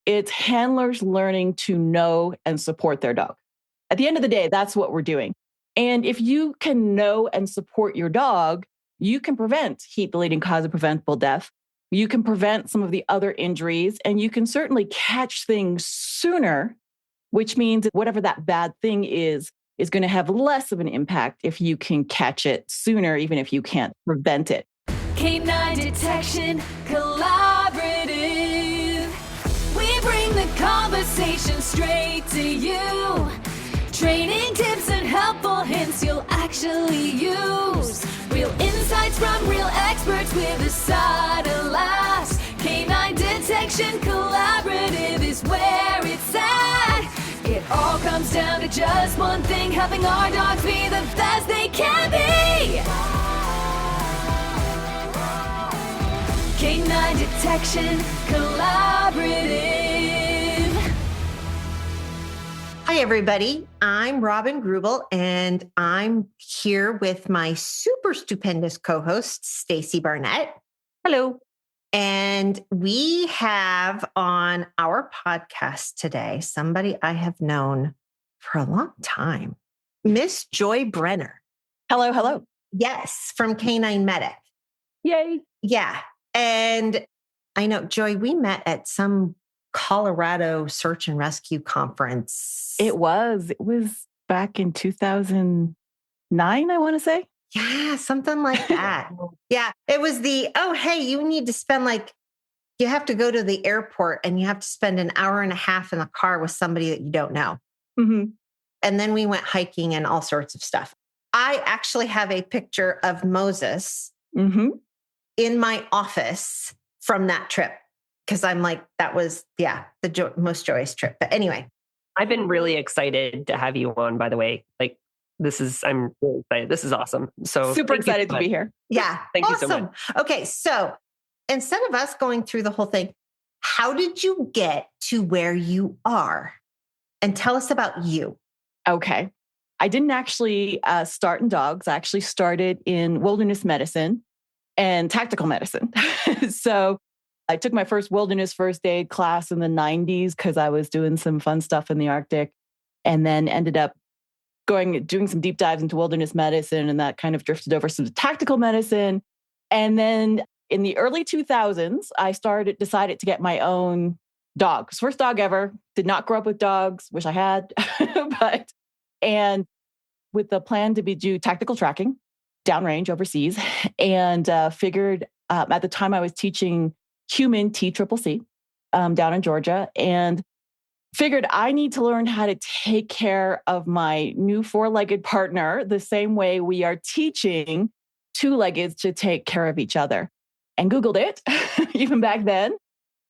It's handlers learning to know and support their dog. At the end of the day, that's what we're doing. And if you can know and support your dog, you can prevent heat the leading cause of preventable death. You can prevent some of the other injuries, and you can certainly catch things sooner, which means that whatever that bad thing is going to have less of an impact if you can catch it sooner, even if you can't prevent it. Canine Detection Collaborative. We bring the conversation straight to you. Training tips and helpful hints you'll actually use. Real insights from real experts with a side of laughs. Canine Detection Collaborative is where it's at. It all comes down to just one thing, helping our dogs be the best they can be. Canine Detection Collaborative. Hi, everybody. I'm Robin Greubel, and I'm here with my super stupendous co-host, Stacy Barnett. Hello. And we have on our podcast today somebody I have known for a long time, Miss Joy Brenner. Hello, hello. Yes, from Canine Medic. Yay. Yeah. And I know, Joy, we met at some Colorado search and rescue conference. It was back in 2009, I want to say. Yeah, something like that. Yeah. It was hey, you need to spend you have to go to the airport and you have to spend an hour and a half in the car with somebody that you don't know. Mm-hmm. And then we went hiking and all sorts of stuff. I actually have a picture of Moses in my office from that trip. Because I'm like, that was, the most joyous trip. But anyway. I've been really excited to have you on, by the way. I'm really excited. This is awesome. So super excited to be here. Yeah. Thank awesome. you so much. Okay. So instead of us going through the whole thing, how did you get to where you are? And tell us about you. Okay. I didn't actually start in dogs. I actually started in wilderness medicine and tactical medicine. So I took my first wilderness first aid class in the 90s because I was doing some fun stuff in the Arctic, and then ended up doing some deep dives into wilderness medicine, and that kind of drifted over to tactical medicine. And then in the early 2000s, I decided to get my own dog. First dog ever. Did not grow up with dogs. Wish I had, and with the plan to do tactical tracking downrange overseas, and figured at the time I was teaching human TCCC down in Georgia, and figured I need to learn how to take care of my new four-legged partner the same way we are teaching two-leggeds to take care of each other. And Googled it, even back then.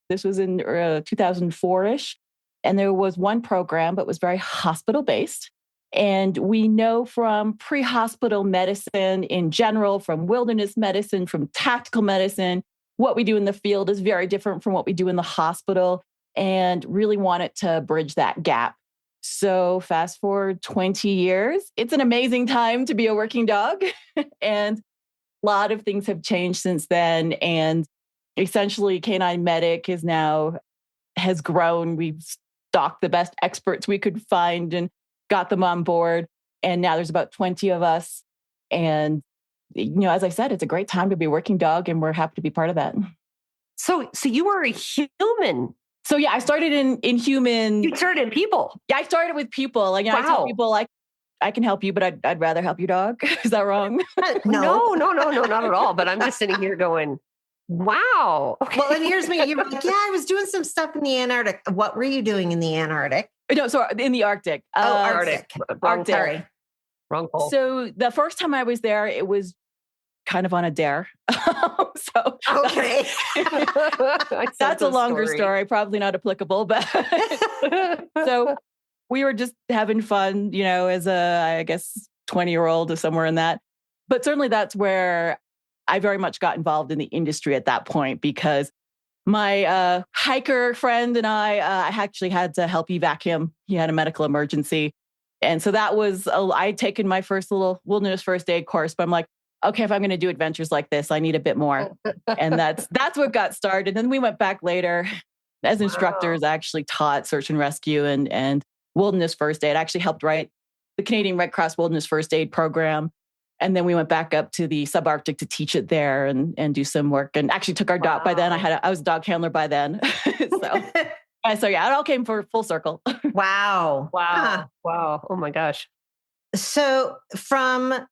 This was in 2004-ish. And there was one program, but it was very hospital-based. And we know from pre-hospital medicine in general, from wilderness medicine, from tactical medicine, what we do in the field is very different from what we do in the hospital, and really wanted to bridge that gap. So fast forward 20 years, it's an amazing time to be a working dog. And a lot of things have changed since then. And essentially Canine Medic has grown. We've stocked the best experts we could find and got them on board. And now there's about 20 of us. And as I said, it's a great time to be a working dog, and we're happy to be part of that. So you were a human. So yeah, I started in human. You started in people. Yeah, I started with people. Wow. I tell people I can help you, but I'd rather help your dog. Is that wrong? No, not at all. But I'm just sitting here going, wow. Okay. Well, and here's me. You were like, I was doing some stuff in the Antarctic. What were you doing in the Antarctic? No, so in the Arctic. Arctic. Arctic. Wrong pole. So the first time I was there, it was kind of on a dare. Okay. That's a longer story, probably not applicable, but so we were just having fun, as I guess 20-year-old or somewhere in that. But certainly that's where I very much got involved in the industry at that point, because my hiker friend and I actually had to help evac him. He had a medical emergency. And so that was, I'd taken my first little wilderness first aid course, but I'm like, okay, if I'm going to do adventures like this, I need a bit more. And that's what got started. And then we went back later As instructors, I actually taught search and rescue and wilderness first aid. I actually helped write the Canadian Red Cross Wilderness First Aid Program. And then we went back up to the subarctic to teach it there and do some work. And actually took our dog by then. I was a dog handler by then. So yeah, it all came for full circle. Wow. Wow. Oh my gosh. So from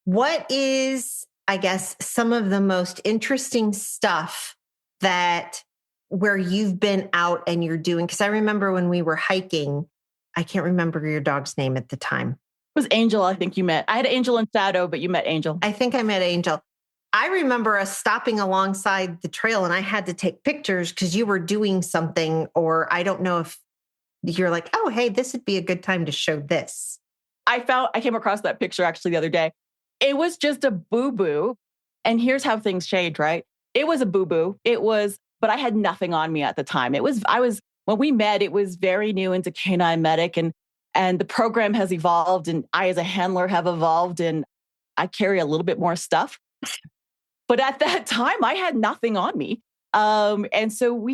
what is, I guess, some of the most interesting stuff that where you've been out and you're doing, because I remember when we were hiking, I can't remember your dog's name at the time. It was Angel, I think you met. I had Angel and Shadow, but you met Angel. I think I met Angel. I remember us stopping alongside the trail and I had to take pictures because you were doing something, or I don't know if you're like, oh, hey, this would be a good time to show this. I came across that picture actually the other day. It was just a boo-boo. And here's how things change, right? It was a boo-boo. But I had nothing on me at the time. When we met, it was very new into canine medic and the program has evolved and I as a handler have evolved and I carry a little bit more stuff. But at that time, I had nothing on me. And so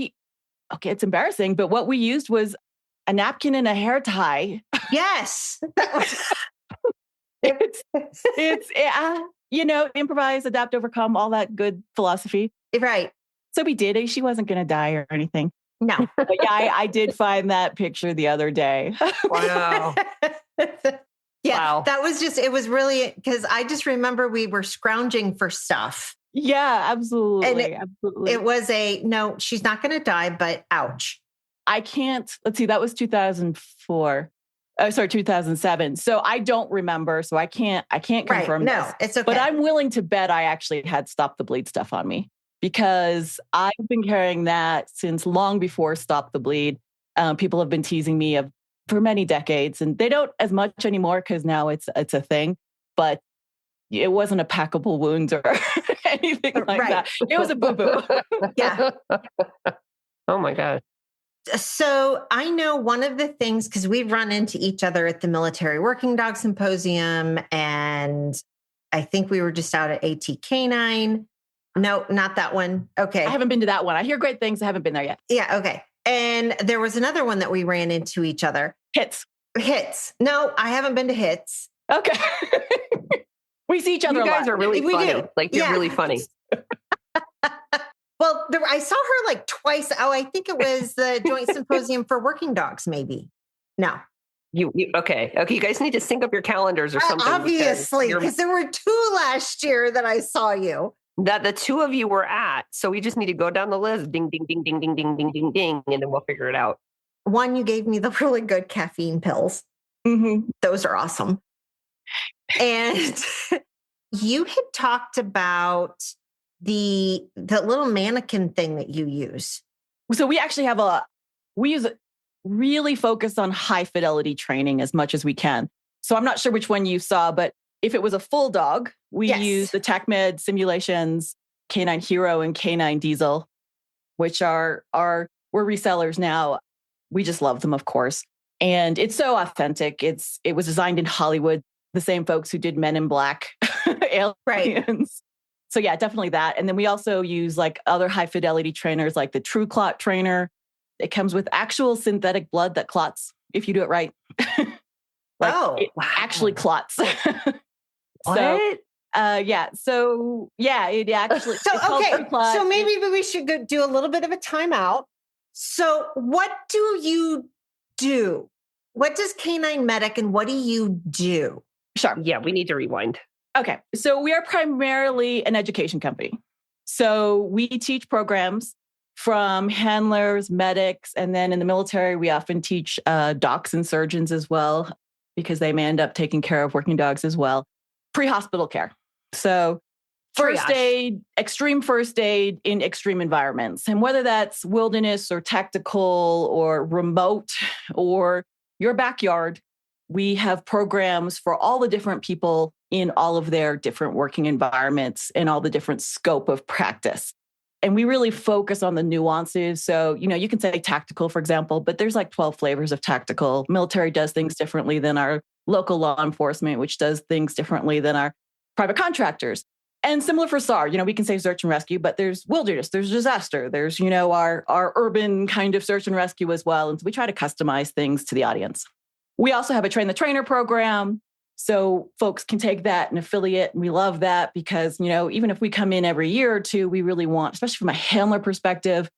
it's embarrassing, but what we used was a napkin and a hair tie. Yes. it's improvise, adapt, overcome, all that good philosophy. Right. So we did it. She wasn't going to die or anything. No. But yeah, I did find that picture the other day. Wow. Yeah, wow. That was it was really, because I just remember we were scrounging for stuff. Yeah, absolutely. And absolutely. It was no, she's not going to die, but ouch. I can't, let's see, that was 2004. 2007. So I don't remember. So I can't confirm No, this. it's okay. But I'm willing to bet I actually had Stop the Bleed stuff on me because I've been carrying that since long before Stop the Bleed. People have been teasing me for many decades and they don't as much anymore because now it's a thing, but it wasn't a packable wound or anything like that. It was a boo-boo. Yeah. Oh my God. So I know one of the things, because we've run into each other at the Military Working Dog Symposium, and I think we were just out at AT Canine. No, not that one. Okay. I haven't been to that one. I hear great things. I haven't been there yet. Yeah. Okay. And there was another one that we ran into each other. Hits. No, I haven't been to Hits. Okay. We see each other You a lot. guys are really funny. Do. Like, you're really funny. Well, I saw her like twice. Oh, I think it was the Joint Symposium for Working Dogs, maybe. No. Okay. You guys need to sync up your calendars or something. Obviously, because there were 2 last year that I saw you. That the 2 of you were at. So we just need to go down the list. Ding, ding, ding, ding, ding, ding, ding, ding, ding. And then we'll figure it out. One, you gave me the really good caffeine pills. Mm-hmm. Those are awesome. And you had talked about the little mannequin thing that you use. So we actually really focus on high fidelity training as much as we can. So I'm not sure which one you saw, but if it was a full dog, we use the TechMed simulations, Canine Hero and Canine Diesel, which we're resellers now. We just love them, of course. And it's so authentic. It was designed in Hollywood, the same folks who did Men in Black, Aliens. Right. So yeah, definitely that. And then we also use like other high fidelity trainers like the True Clot trainer. It comes with actual synthetic blood that clots if you do it right. Actually clots. What? So it actually. So maybe we should go do a little bit of a timeout. So what do you do? What does Canine Medic and what do you do? Sure. Yeah, we need to rewind. Okay. So we are primarily an education company. So we teach programs from handlers, medics, and then in the military, we often teach docs and surgeons as well, because they may end up taking care of working dogs as well. Pre-hospital care. So first aid, extreme first aid in extreme environments. And whether that's wilderness or tactical or remote or your backyard, we have programs for all the different people in all of their different working environments and all the different scope of practice. And we really focus on the nuances. So, you can say tactical, for example, but there's like 12 flavors of tactical. Military does things differently than our local law enforcement, which does things differently than our private contractors. And similar for SAR, we can say search and rescue, but there's wilderness, there's disaster, there's, our urban kind of search and rescue as well. And so we try to customize things to the audience. We also have a train the trainer program. So folks can take that and affiliate. And we love that because, even if we come in every year or two, we really want, especially from a handler perspective,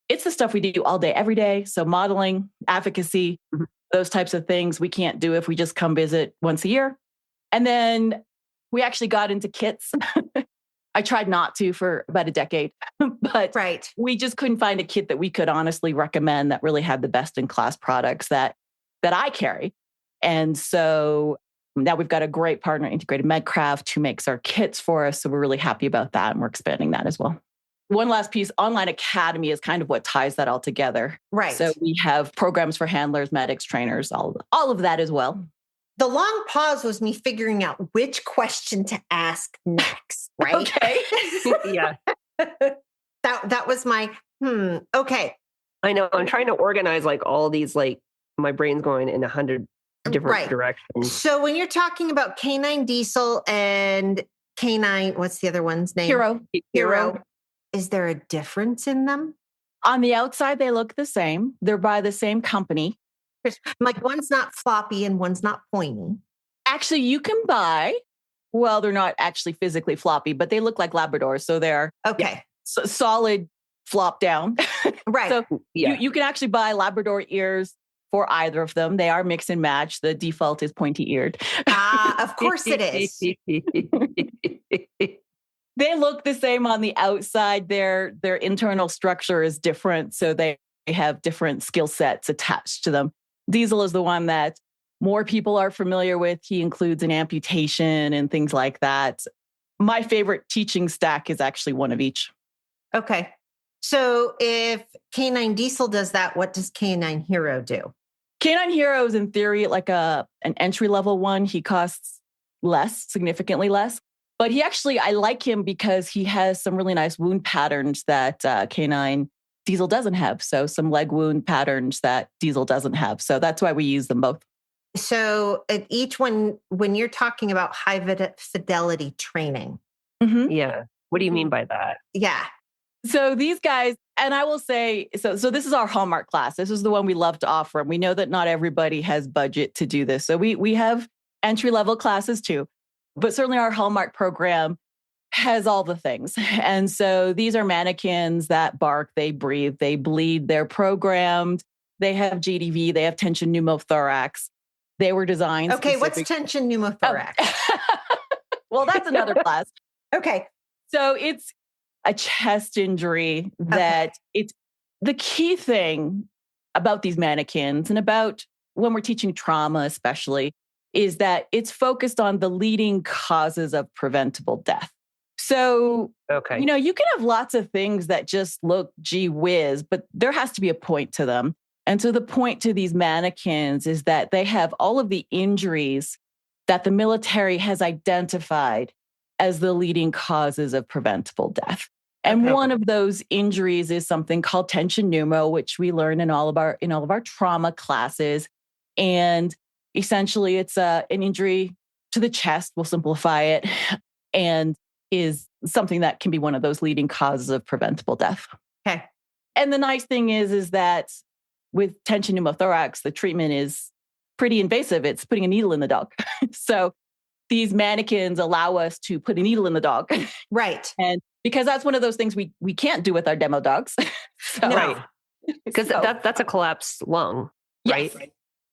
it's the stuff we do all day, every day. So modeling, advocacy, those types of things we can't do if we just come visit once a year. And then we actually got into kits. I tried not to for about a decade, but we just couldn't find a kit that we could honestly recommend that really had the best in class products that I carry. And so now we've got a great partner, Integrated Medcraft, who makes our kits for us. So we're really happy about that. And we're expanding that as well. One last piece, Online Academy is kind of what ties that all together. Right. So we have programs for handlers, medics, trainers, all of that as well. The long pause was me figuring out which question to ask next, right? Okay. Yeah. That was my, okay. I know. I'm trying to organize all these, my brain's going in 100 different directions. So when you're talking about canine diesel and canine, what's the other one's name? Hero. Is there a difference in them? On the outside, they look the same. They're by the same company. One's not floppy and one's not pointy. Actually, you can buy, they're not actually physically floppy, but they look like Labradors. So they're solid flop down. Right. So you can actually buy Labrador ears for either of them. They are mix and match. The default is pointy eared. Of course it is. They look the same on the outside. Their internal structure is different. So they have different skill sets attached to them. Diesel is the one that more people are familiar with. He includes an amputation and things like that. My favorite teaching stack is actually one of each. Okay. So if Canine Diesel does that, what does Canine Hero do? Canine Hero is in theory like an entry-level one. He costs less, significantly less. But I like him because he has some really nice wound patterns that Canine Diesel doesn't have. So some leg wound patterns that Diesel doesn't have. So that's why we use them both. So at each one, when you're talking about high-fidelity training. Yeah. What do you mean by that? Yeah. So these guys, and I will say, so this is our hallmark class. This is the one we love to offer. And we know that not everybody has budget to do this. So we have entry-level classes too. But certainly our hallmark program has all the things. And so these are mannequins that bark, they breathe, they bleed, they're programmed, they have GDV, they have tension pneumothorax. They were designed. Okay, what's tension pneumothorax? Oh. Well, that's another class. Okay. So it's a chest injury that it's the key thing about these mannequins and about when we're teaching trauma, especially, is that it's focused on the leading causes of preventable death. So, you can have lots of things that just look gee whiz, but there has to be a point to them. And so the point to these mannequins is that they have all of the injuries that the military has identified as the leading causes of preventable death. And one of those injuries is something called tension pneumo, which we learn in all of our trauma classes. And essentially, it's an injury to the chest. We'll simplify it, and is something that can be one of those leading causes of preventable death. Okay. And the nice thing is that with tension pneumothorax, the treatment is pretty invasive. It's putting a needle in the dog. So these mannequins allow us to put a needle in the dog. Right. And because that's one of those things we can't do with our demo dogs. So, right. Because that's a collapsed lung, right? Yes.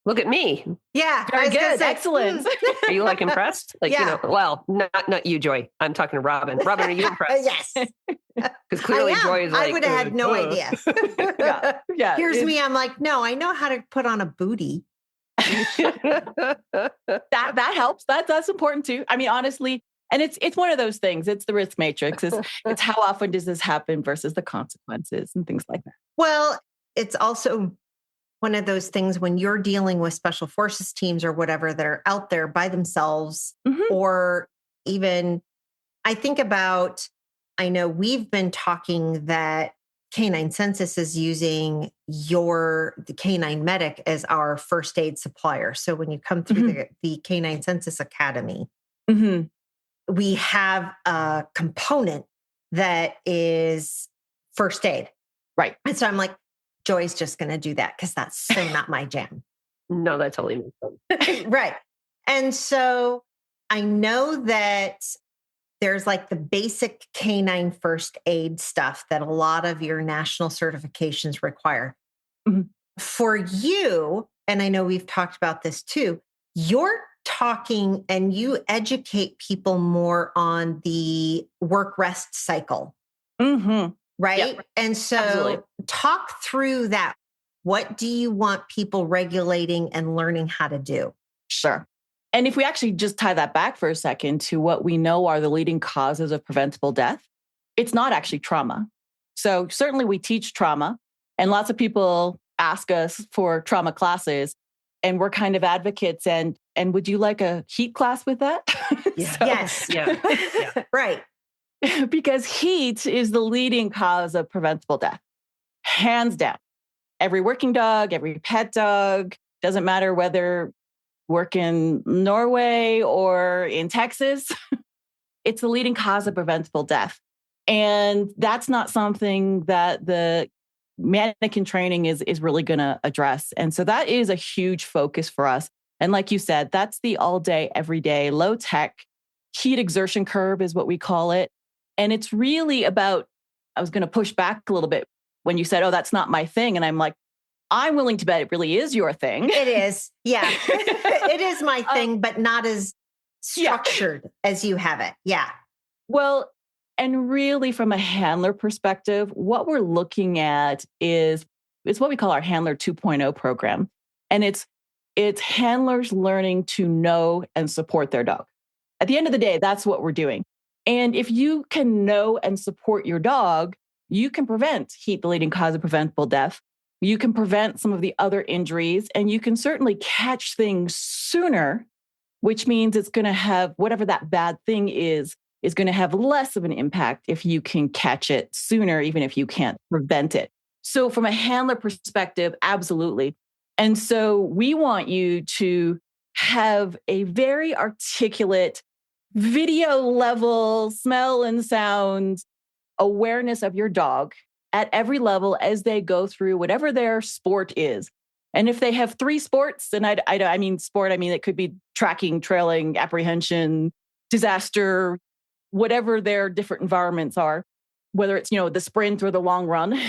Look at me. Yeah. Very good. Excellent. Mm. Are you impressed? Not you, Joy. I'm talking to Robin. Robin, are you impressed? Yes. Because clearly Joy is I would have had no idea. Yeah. Here's me. I'm like, no, I know how to put on a booty. that helps. That's important too. I mean, honestly, and it's one of those things. It's the risk matrix. It's how often does this happen versus the consequences and things like that. Well, it's also one of those things when you're dealing with special forces teams or whatever that are out there by themselves, or even I know we've been talking that Canine Census is using the Canine Medic as our first aid supplier. So when you come through the Canine Census Academy, we have a component that is first aid. Right. And so I'm like, Joy's just going to do that because that's so not my jam. No, that totally makes sense. Right. And so I know that there's like the basic canine first aid stuff that a lot of your national certifications require. Mm-hmm. For you, and I know we've talked about this too, you're talking and you educate people more on the work rest cycle. Mm-hmm. Right. Yep. And so Absolutely. talk through that. What do you want people regulating and learning how to do? Sure. And if we actually just tie that back for a second to what we know are the leading causes of preventable death, it's not actually trauma. So certainly we teach trauma, and lots of people ask us for trauma classes, and we're kind of advocates. And would you like a heat class with that? Yeah. So, Yes. Yeah. Right. Because heat is the leading cause of preventable death, hands down. Every working dog, every pet dog, doesn't matter whether work in Norway or in Texas, it's the leading cause of preventable death. And that's not something that the mannequin training is really going to address. And so that is a huge focus for us. And like you said, that's the all day, every day, low tech heat exertion curve is what we call it. And it's really about, I was going to push back a little bit when you said, oh, that's not my thing. And I'm like, I'm willing to bet it really is your thing. It is. Yeah. It is my thing, but not as structured as you have it. Yeah. Well, and really from a handler perspective, what we're looking at is what we call our Handler 2.0 program. And it's handlers learning to know and support their dog. At the end of the day, that's what we're doing. And if you can know and support your dog, you can prevent heat, the leading cause of preventable death. You can prevent some of the other injuries, and you can certainly catch things sooner, which means it's going to have whatever that bad thing is going to have less of an impact if you can catch it sooner, even if you can't prevent it. So from a handler perspective, absolutely. And so we want you to have a very articulate video level smell and sound awareness of your dog at every level as they go through whatever their sport is. And if they have 3 sports, and I mean sport, I mean, it could be tracking, trailing, apprehension, disaster, whatever their different environments are, whether it's, the sprint or the long run,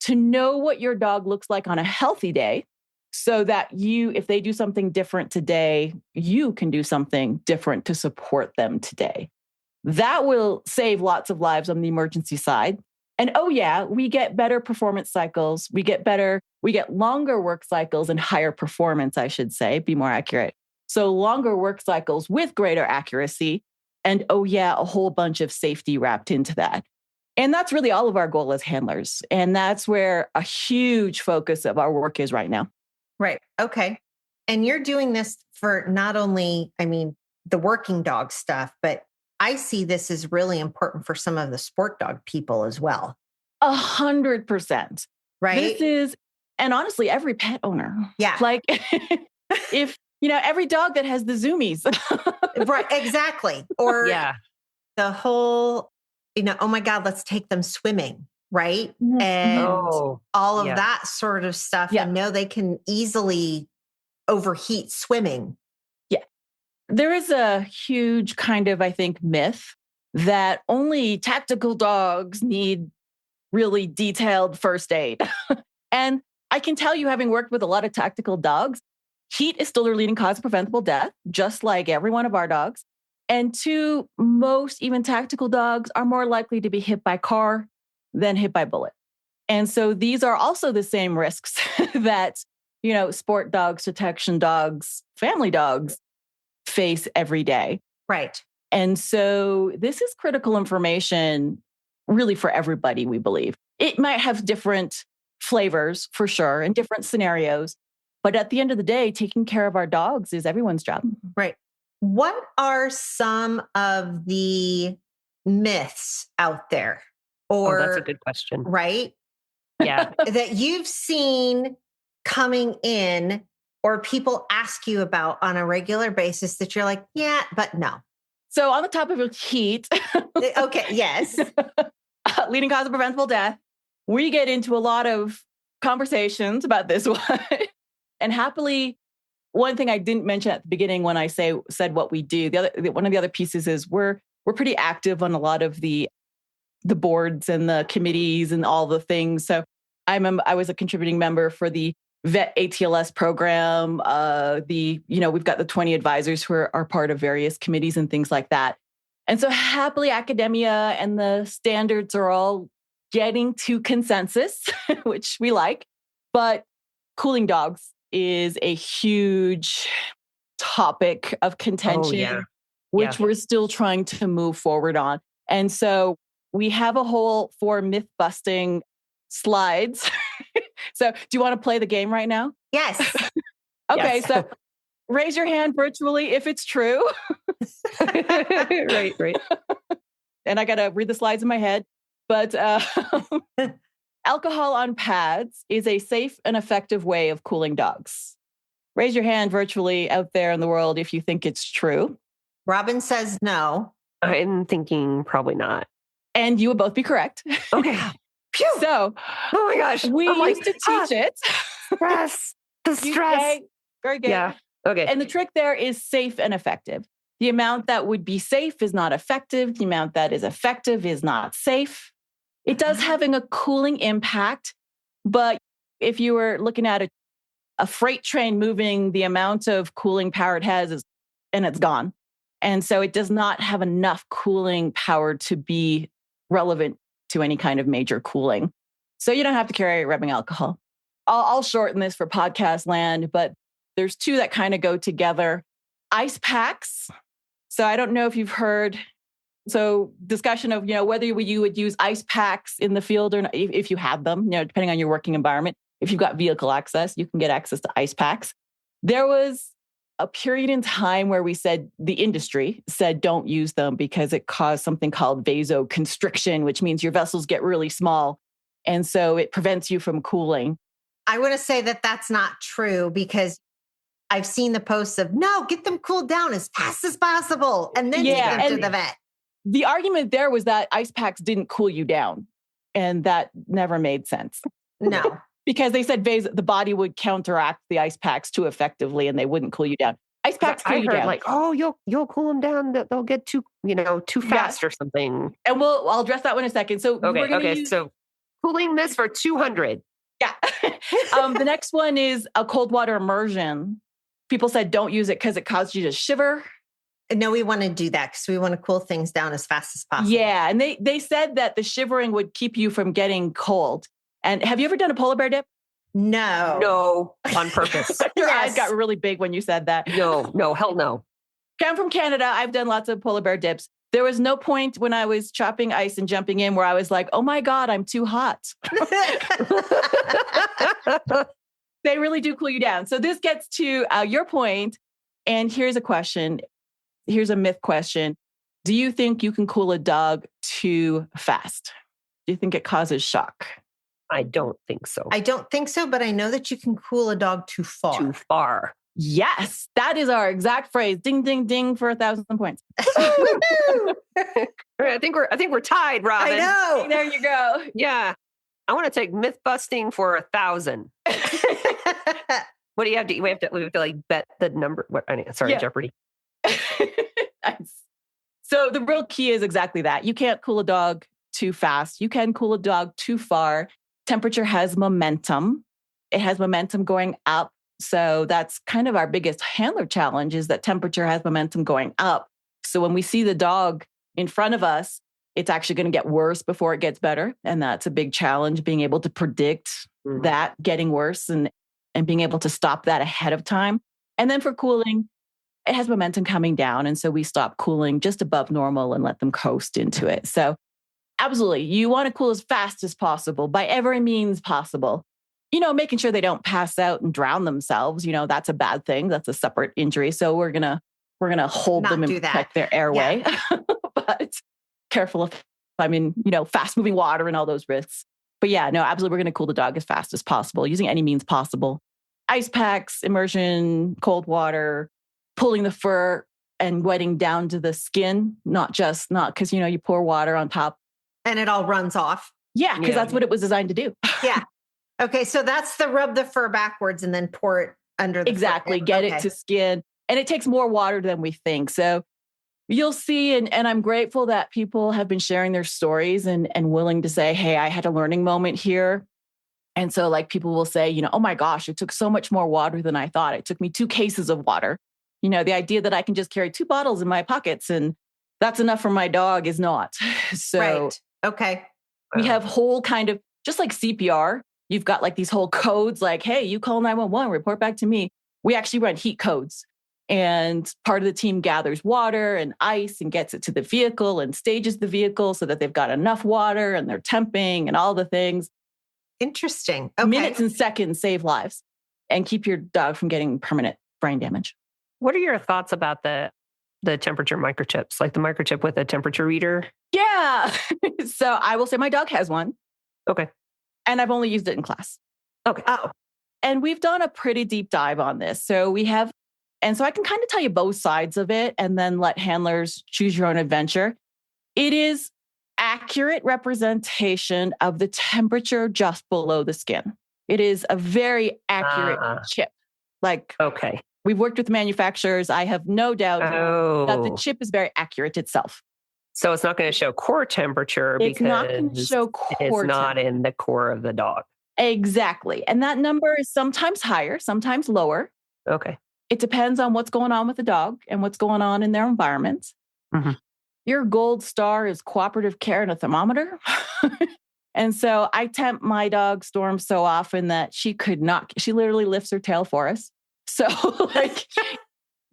to know what your dog looks like on a healthy day so that if they do something different today, you can do something different to support them today. That will save lots of lives on the emergency side. And oh yeah, we get better performance cycles. We get longer work cycles and higher performance, I should say, be more accurate. So longer work cycles with greater accuracy. And oh yeah, a whole bunch of safety wrapped into that. And that's really all of our goal as handlers. And that's where a huge focus of our work is right now. Right. Okay. And you're doing this for not only, the working dog stuff, but I see this as really important for some of the sport dog people as well. 100%. Right. And honestly, every pet owner. Yeah. Like if, every dog that has the zoomies. Right. Exactly. Or the whole, oh my God, let's take them swimming. Right. Mm-hmm. And all of that sort of stuff. Yeah. And know they can easily overheat swimming. There is a huge kind of, I think, myth that only tactical dogs need really detailed first aid. And I can tell you, having worked with a lot of tactical dogs, heat is still their leading cause of preventable death, just like every one of our dogs. And 2, most even tactical dogs are more likely to be hit by car than hit by bullet. And so these are also the same risks that, sport dogs, detection dogs, family dogs face every day. Right. And so this is critical information really for everybody, we believe. It might have different flavors for sure and different scenarios, but at the end of the day, taking care of our dogs is everyone's job. Right. What are some of the myths out there? Or that's a good question. Right? Yeah. That you've seen coming in or people ask you about on a regular basis that you're like, yeah, but no. So on the topic of heat, Okay, yes. leading cause of preventable death, we get into a lot of conversations about this one. And happily, one thing I didn't mention at the beginning when I said what we do, one of the other pieces is we're pretty active on a lot of the boards and the committees and all the things. So I was a contributing member for the Vet ATLS program. We've got the 20 advisors who are part of various committees and things like that. And so happily academia and the standards are all getting to consensus, which we like. But cooling dogs is a huge topic of contention, which we're still trying to move forward on. And so we have a whole 4 myth busting slides. So do you want to play the game right now? Yes. Okay. Yes. So raise your hand virtually if it's true. Right. And I got to read the slides in my head. But alcohol on pads is a safe and effective way of cooling dogs. Raise your hand virtually out there in the world if you think it's true. Robin says no. I'm thinking probably not. And you would both be correct. Okay. Phew. So, oh my gosh. We used to teach it. Stress. The stress. Okay, very good. Yeah. Okay. And the trick there is safe and effective. The amount that would be safe is not effective. The amount that is effective is not safe. It does having a cooling impact, but if you were looking at a freight train moving, the amount of cooling power it has and it's gone. And so it does not have enough cooling power to be relevant to any kind of major cooling. So you don't have to carry rubbing alcohol. I'll shorten this for podcast land, but there's 2 that kind of go together. Ice packs. So I don't know if you've heard. So discussion of, whether you would use ice packs in the field or not, if you have them, depending on your working environment. If you've got vehicle access, you can get access to ice packs. There was a period in time where the industry said don't use them because it caused something called vasoconstriction, which means your vessels get really small. And so it prevents you from cooling. I want to say that that's not true because I've seen the posts of, no, get them cooled down as fast as possible. And then take them to the vet. The argument there was that ice packs didn't cool you down. And that never made sense. No. Because they said the body would counteract the ice packs too effectively and they wouldn't cool you down. Ice packs cool you down. Like, oh, you'll cool them down. They'll get too fast or something. And I'll address that one in a second. So So cooling this for 200. Yeah. The next one is a cold water immersion. People said don't use it because it caused you to shiver. No, we want to do that because we want to cool things down as fast as possible. Yeah. And they said that the shivering would keep you from getting cold. And have you ever done a polar bear dip? No. On purpose. Your eyes got really big when you said that. No, hell no. I'm from Canada. I've done lots of polar bear dips. There was no point when I was chopping ice and jumping in where I was like, oh my God, I'm too hot. They really do cool you down. So this gets to your point. And here's a question. Here's a myth question. Do you think you can cool a dog too fast? Do you think it causes shock? I don't think so. I don't think so, but I know that you can cool a dog too far. Too far. Yes, that is our exact phrase. Ding, ding, ding for 1,000 points. I think we're tied, Robin. I know. There you go. Yeah. I want to take myth busting for 1,000. What do you have to? We have to like bet the number. Jeopardy. Nice. So the real key is exactly that. You can't cool a dog too fast. You can cool a dog too far. Temperature has momentum. It has momentum going up. So that's kind of our biggest handler challenge is that temperature has momentum going up. So when we see the dog in front of us, it's actually going to get worse before it gets better. And that's a big challenge, being able to predict that getting worse and being able to stop that ahead of time. And then for cooling, it has momentum coming down. And so we stop cooling just above normal and let them coast into it. So absolutely, you want to cool as fast as possible by every means possible. Making sure they don't pass out and drown themselves. That's a bad thing. That's a separate injury. So we're gonna hold them and protect their airway. Yeah. But careful if I'm in, fast moving water and all those risks. But yeah, no, absolutely. We're going to cool the dog as fast as possible using any means possible. Ice packs, immersion, cold water, pulling the fur. and wetting down to the skin, not because, you pour water on top. And it all runs off. Yeah, because that's what it was designed to do. Yeah. Okay. So that's the rub the fur backwards and then pour it under the Exactly. fur. Get it to skin. And it takes more water than we think. So you'll see, and I'm grateful that people have been sharing their stories and willing to say, hey, I had a learning moment here. And so like people will say, oh my gosh, it took so much more water than I thought. It took me 2 cases of water. The idea that I can just carry 2 bottles in my pockets and that's enough for my dog is not. So right. Okay. We have whole kind of, just like CPR, you've got like these whole codes like, hey, you call 911, report back to me. We actually run heat codes. And part of the team gathers water and ice and gets it to the vehicle and stages the vehicle so that they've got enough water and they're temping and all the things. Interesting. Okay. Minutes and seconds save lives and keep your dog from getting permanent brain damage. What are your thoughts about the temperature microchips, like the microchip with a temperature reader? Yeah. So I will say my dog has one. Okay. And I've only used it in class. Okay. Oh. And we've done a pretty deep dive on this. So and so I can kind of tell you both sides of it and then let handlers choose your own adventure. It is accurate representation of the temperature just below the skin. It is a very accurate chip. Okay. We've worked with manufacturers. I have no doubt that the chip is very accurate itself. So it's not going to show core temperature it's not going to show core it's not in the core of the dog. Exactly. And that number is sometimes higher, sometimes lower. Okay. It depends on what's going on with the dog and what's going on in their environment. Mm-hmm. Your gold star is cooperative care and a thermometer. And so I temp my dog Storm so often that she literally lifts her tail for us. So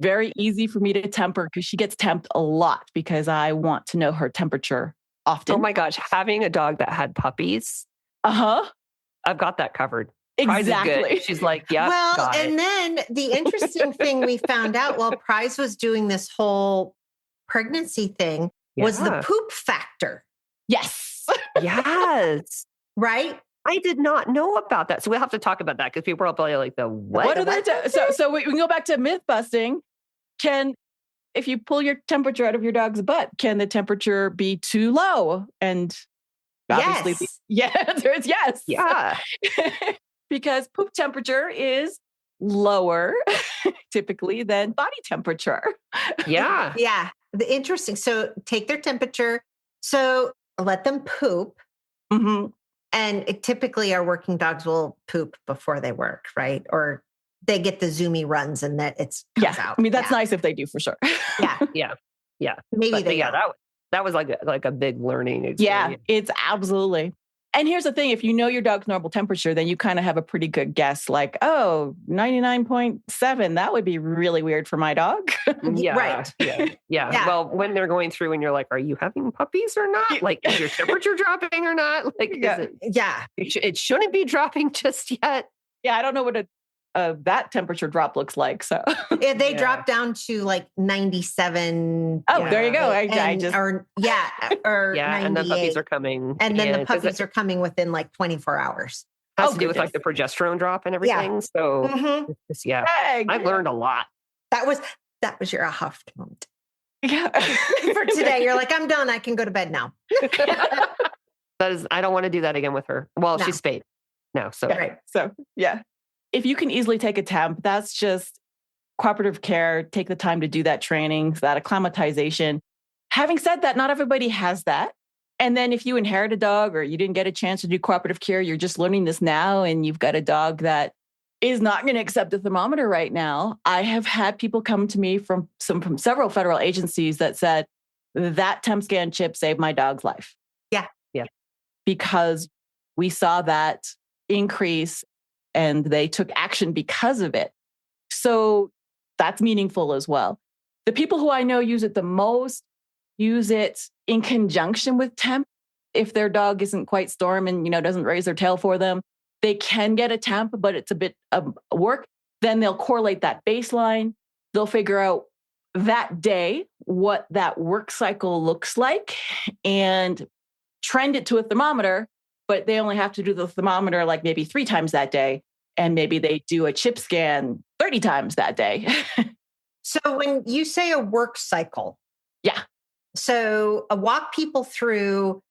very easy for me to temp her because she gets temped a lot because I want to know her temperature often. Oh my gosh. Having a dog that had puppies. I've got that covered. Exactly. She's like, yeah. Well, and then the interesting thing we found out while Prize was doing this whole pregnancy thing was the poop factor. Yes. Yes. Right? I did not know about that. So we'll have to talk about that because people are probably like, what are they so we can go back to myth busting. If you pull your temperature out of your dog's butt, can the temperature be too low? And obviously, yes. Yeah. Because poop temperature is lower typically than body temperature. Yeah. Yeah. Interesting. So take their temperature. So let them poop. Mm-hmm. And typically our working dogs will poop before they work, right? Or they get the zoomy runs and that comes out. I mean, that's nice if they do for sure. Yeah. Yeah. Maybe that was like a big learning experience. Yeah, it's absolutely. And here's the thing, if you know your dog's normal temperature, then you kind of have a pretty good guess like, 99.7, that would be really weird for my dog. Yeah. Right. Yeah. Well, when they're going through and you're like, are you having puppies or not? Like, is your temperature dropping or not? Like, it shouldn't be dropping just yet. Yeah. I don't know what that temperature drop looks like. So they drop down to like 97. Oh, there you go. or 98. And the puppies are coming. And then the puppies are coming within like 24 hours. Has to do with like the progesterone drop and everything. Yeah. So Hey, I learned a lot. That was your aha moment. Yeah. For today, you're like, I'm done. I can go to bed now. I don't want to do that again with her. Well, she's spayed now. So, right. So, yeah. If you can easily take a temp, that's just cooperative care. Take the time to do that training, that acclimatization. Having said that, not everybody has that. And then if you inherit a dog or you didn't get a chance to do cooperative care, you're just learning this now and you've got a dog that is not going to accept a thermometer right now. I have had people come to me from several federal agencies that said that temp scan chip saved my dog's life. Yeah. Because we saw that increase and they took action because of it. So that's meaningful as well. The people who I know use it the most use it in conjunction with temp. If their dog isn't quite Storm and, doesn't raise their tail for them, they can get a temp, but it's a bit of work. Then they'll correlate that baseline. They'll figure out that day what that work cycle looks like and trend it to a thermometer, but they only have to do the thermometer like maybe 3 times that day. And maybe they do a chip scan 30 times that day. So when you say a work cycle. Yeah. So walk people through,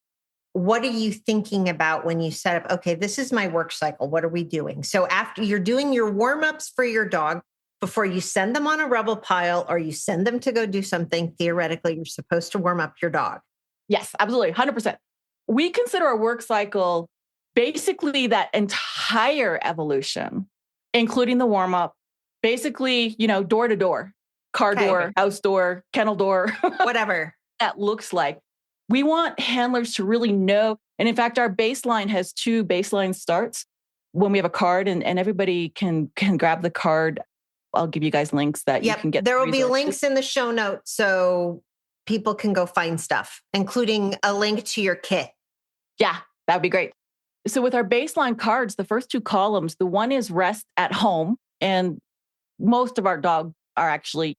what are you thinking about when you set up, okay, this is my work cycle. What are we doing? So after you're doing your warm-ups for your dog, before you send them on a rubble pile or you send them to go do something, theoretically, you're supposed to warm up your dog. Yes, absolutely. 100%. We consider our work cycle basically that entire evolution, including the warm-up, basically, door to door, car door, house door, kennel door, whatever that looks like. We want handlers to really know. And in fact, our baseline has 2 baseline starts when we have a card, and everybody can grab the card. I'll give you guys links that you can get. There will be links in the show notes so people can go find stuff, including a link to your kit. Yeah, that would be great. So with our baseline cards, the first 2 columns, the one is rest at home. And most of our dogs are actually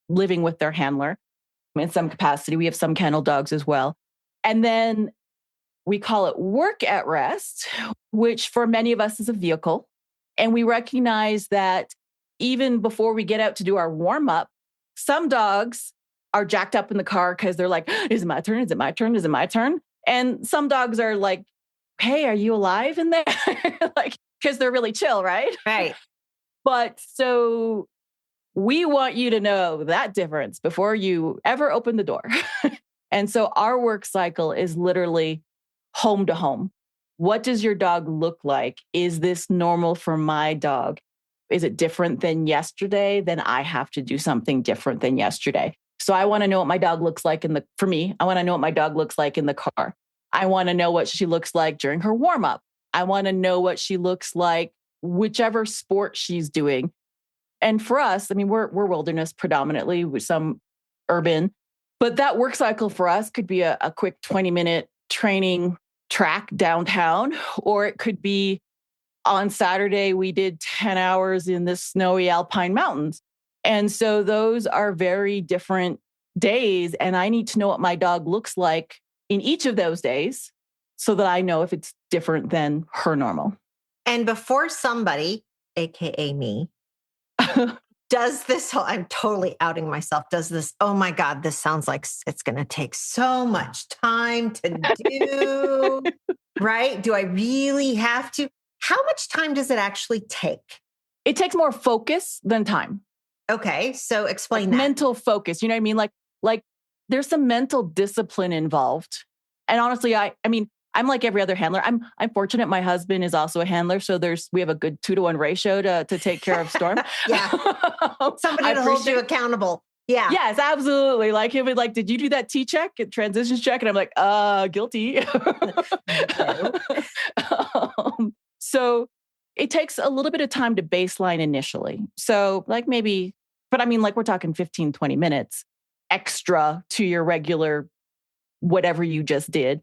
living with their handler in some capacity. We have some kennel dogs as well. And then we call it work at rest, which for many of us is a vehicle. And we recognize that even before we get out to do our warm up, some dogs are jacked up in the car because they're like, is it my turn? Is it my turn? Is it my turn? And some dogs are like, hey, are you alive in there? Because they're really chill, right? Right. But so we want you to know that difference before you ever open the door. And so our work cycle is literally home to home. What does your dog look like? Is this normal for my dog? Is it different than yesterday? Then I have to do something different than yesterday. So I want to know what my dog looks like for me, I want to know what my dog looks like in the car. I want to know what she looks like during her warm up. I want to know what she looks like, whichever sport she's doing. And for us, I mean, we're wilderness predominantly with some urban, but that work cycle for us could be a quick 20-minute training track downtown, or it could be on Saturday, we did 10 hours in the snowy alpine mountains. And so those are very different days. And I need to know what my dog looks like in each of those days so that I know if it's different than her normal. And before somebody, AKA me, does this, I'm totally outing myself, does this, oh my God, this sounds like it's going to take so much time to do, right? Do I really have to? How much time does it actually take? It takes more focus than time. Okay. So explain that. Mental focus. You know what I mean? Like there's some mental discipline involved. And honestly, I mean, I'm like every other handler. I'm fortunate. My husband is also a handler. So we have a good 2-to-1 ratio to take care of Storm. Yeah. Somebody to hold you accountable. Yeah. Yes, absolutely. Like he'll be like, did you do that T-check and transitions check? And I'm like, guilty. So it takes a little bit of time to baseline initially. So like maybe, but I mean, like we're talking 15, 20 minutes extra to your regular, whatever you just did.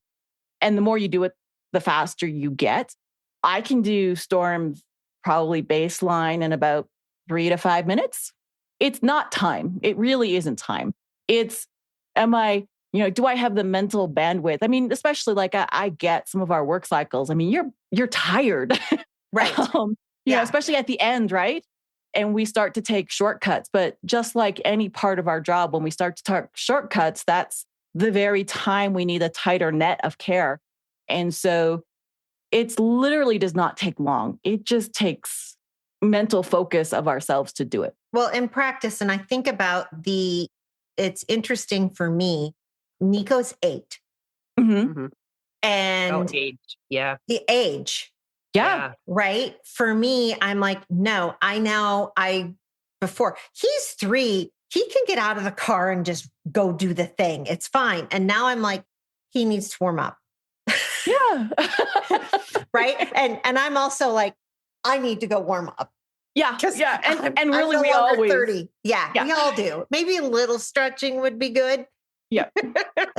And the more you do it, the faster you get. I can do Storm probably baseline in about 3 to 5 minutes. It's not time. It really isn't time. It's, do I have the mental bandwidth? I mean, especially like I get some of our work cycles. I mean, you're tired. Right. Especially at the end, right? And we start to take shortcuts. But just like any part of our job, when we start to take shortcuts, that's the very time we need a tighter net of care. And so it literally does not take long. It just takes mental focus of ourselves to do it. Well, in practice, and I think about it's interesting for me, Nico's 8. Mm-hmm. And age. Yeah. The age. Yeah. Right. For me, I'm like, no, before he's 3, he can get out of the car and just go do the thing. It's fine. And now I'm like, he needs to warm up. Yeah. Right. And I'm also like, I need to go warm up. Yeah. Yeah. And really, we always 30. Yeah, we all do. Maybe a little stretching would be good. Yeah.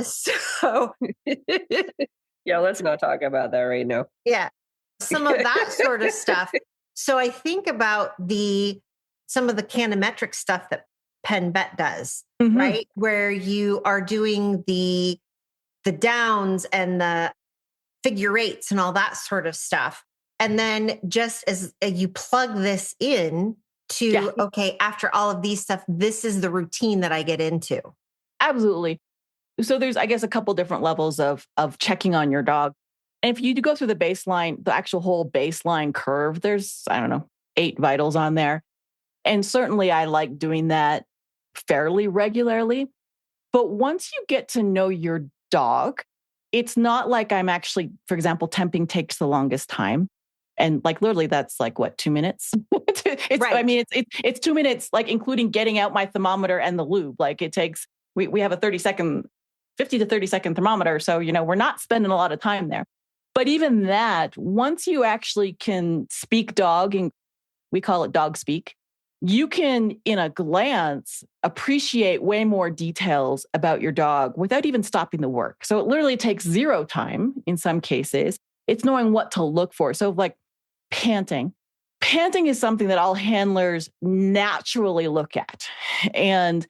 So yeah, let's not talk about that right now. Yeah. Some of that sort of stuff. So I think about some of the canometric stuff that Penn Bet does, mm-hmm. right? Where you are doing the downs and the figure 8s and all that sort of stuff. And then just as you plug this in to, okay, after all of these stuff, this is the routine that I get into. Absolutely. So there's, I guess, a couple different levels of checking on your dog. And if you go through the baseline, the actual whole baseline curve, there's, I don't know, 8 vitals on there. And certainly I like doing that fairly regularly. But once you get to know your dog, it's not like I'm actually, for example, temping takes the longest time. And like literally that's like what, 2 minutes? Right. I mean, it's 2 minutes, like including getting out my thermometer and the lube. Like it takes, we have a 50 to 30 second thermometer. So, we're not spending a lot of time there. But even that, once you actually can speak dog, and we call it dog speak, you can, in a glance, appreciate way more details about your dog without even stopping the work. So it literally takes 0 time in some cases. It's knowing what to look for. So like panting. Panting is something that all handlers naturally look at. And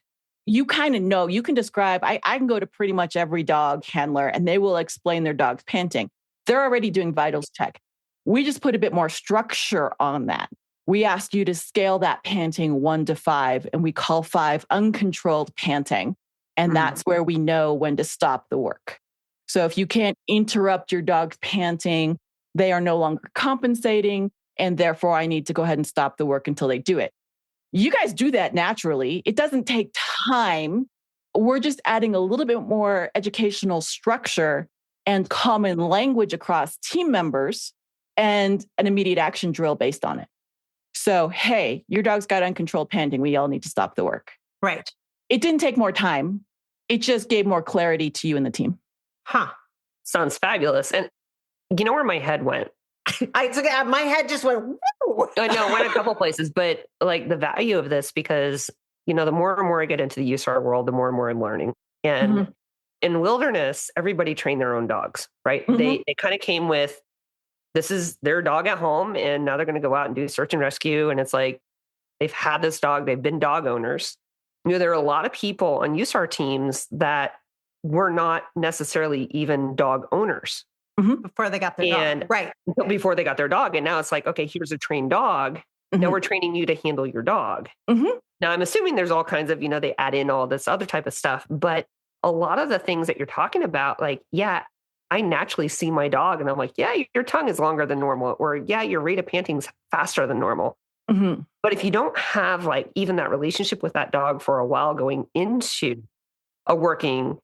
you kind of know, you can describe, I can go to pretty much every dog handler and they will explain their dog's panting. They're already doing vitals check. We just put a bit more structure on that. We ask you to scale that panting 1 to 5, and we call 5 uncontrolled panting. And that's where we know when to stop the work. So if you can't interrupt your dog's panting, they are no longer compensating, and therefore I need to go ahead and stop the work until they do it. You guys do that naturally. It doesn't take time. We're just adding a little bit more educational structure and common language across team members and an immediate action drill based on it. So, hey, your dog's got uncontrolled panting. We all need to stop the work. Right. It didn't take more time. It just gave more clarity to you and the team. Huh. Sounds fabulous. And you know where my head went? My head just went, woo! I know, went a couple places, but like the value of this, because, the more and more I get into the USAR world, the more and more I'm learning. And in wilderness, everybody trained their own dogs, right? They kind of came with, this is their dog at home, and now they're going to go out and do search and rescue. And it's like, they've had this dog, they've been dog owners. There are a lot of people on USAR teams that were not necessarily even dog owners. Before they got their dog. Right. Before they got their dog. And now it's like, okay, here's a trained dog. Now we're training you to handle your dog. Now I'm assuming there's all kinds of, they add in all this other type of stuff, but a lot of the things that you're talking about, like, yeah, I naturally see my dog and I'm like, yeah, your tongue is longer than normal, or yeah, your rate of panting's faster than normal. But if you don't have like even that relationship with that dog for a while going into a working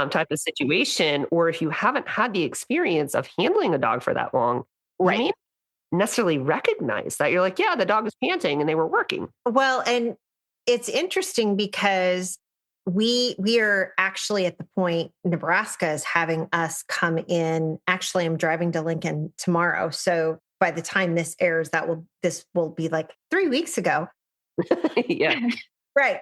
type of situation, or if you haven't had the experience of handling a dog for that long, you may not necessarily recognize that. You're like, yeah, the dog is panting and they were working. Well, and it's interesting because we are actually at the point, Nebraska is having us come in. Actually, I'm driving to Lincoln tomorrow. So by the time this airs, this will be like 3 weeks ago. Yeah. Right.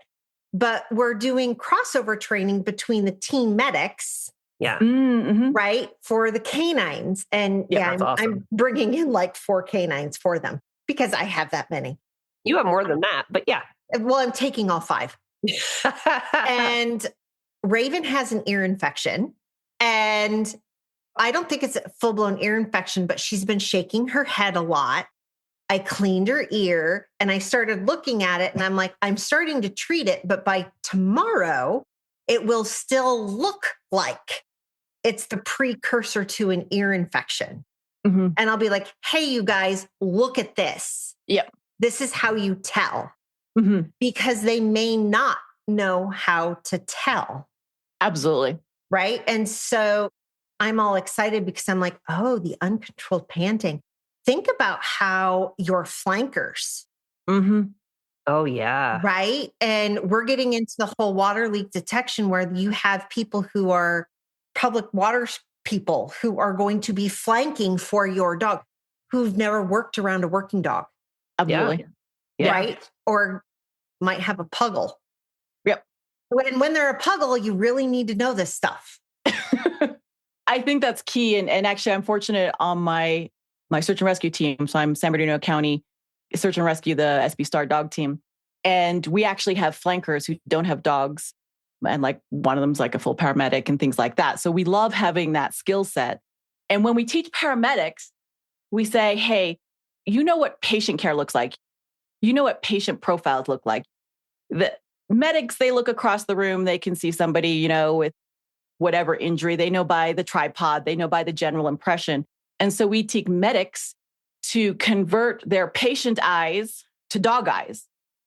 But we're doing crossover training between the team medics. Yeah. Right. For the canines. And awesome. I'm bringing in like 4 canines for them because I have that many. You have more than that, but yeah. Well, I'm taking all 5. And Raven has an ear infection, and I don't think it's a full-blown ear infection, but she's been shaking her head a lot. I cleaned her ear and I started looking at it and I'm like, I'm starting to treat it, but by tomorrow it will still look like it's the precursor to an ear infection. And I'll be like, hey, you guys, look at this. Yep. This is how you tell. Because they may not know how to tell. Absolutely. Right. And so I'm all excited because I'm like, oh, the uncontrolled panting. Think about how your flankers. Oh, yeah. Right. And we're getting into the whole water leak detection where you have people who are public water people who are going to be flanking for your dog who've never worked around a working dog. Absolutely. Right. Or might have a puggle. Yep. When they're a puggle, you really need to know this stuff. I think that's key. And actually, I'm fortunate on my search and rescue team. So I'm San Bernardino County Search and Rescue, the SB Star dog team. And we actually have flankers who don't have dogs. And like one of them's like a full paramedic and things like that. So we love having that skill set. And when we teach paramedics, we say, hey, you know what patient care looks like. you know what patient profiles look like. The medics, they look across the room, they can see somebody, you know, with whatever injury. They know by the tripod, they know by the general impression. And so we teach medics to convert their patient eyes to dog eyes.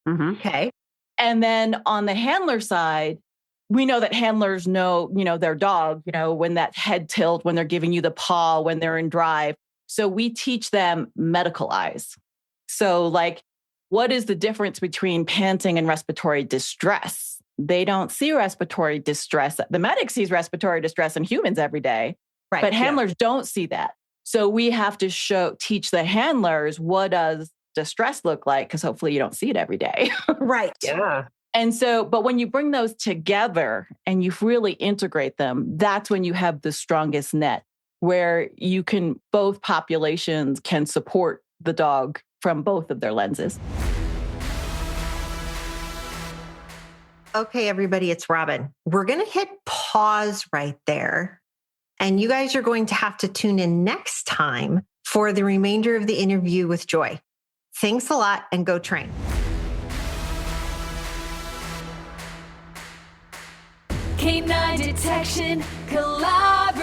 Okay. And then on the handler side, we know that handlers know, you know, their dog, you know, when that head tilt, when they're giving you the paw, when they're in drive. So we teach them medical eyes. So like, what is the difference between panting and respiratory distress? They don't see respiratory distress. The medic sees respiratory distress in humans every day, Right. but handlers don't see that. So we have to teach the handlers, what does distress look like? Because hopefully you don't see it every day. Right. Yeah. And so, but when you bring those together and you really integrate them, that's when you have the strongest net where you can, both populations can support the dog from both of their lenses. Okay, everybody, it's Robin. We're going to hit pause right there. And you guys are going to have to tune in next time for the remainder of the interview with Joy. Thanks a lot and go train. Canine Detection Collaborative.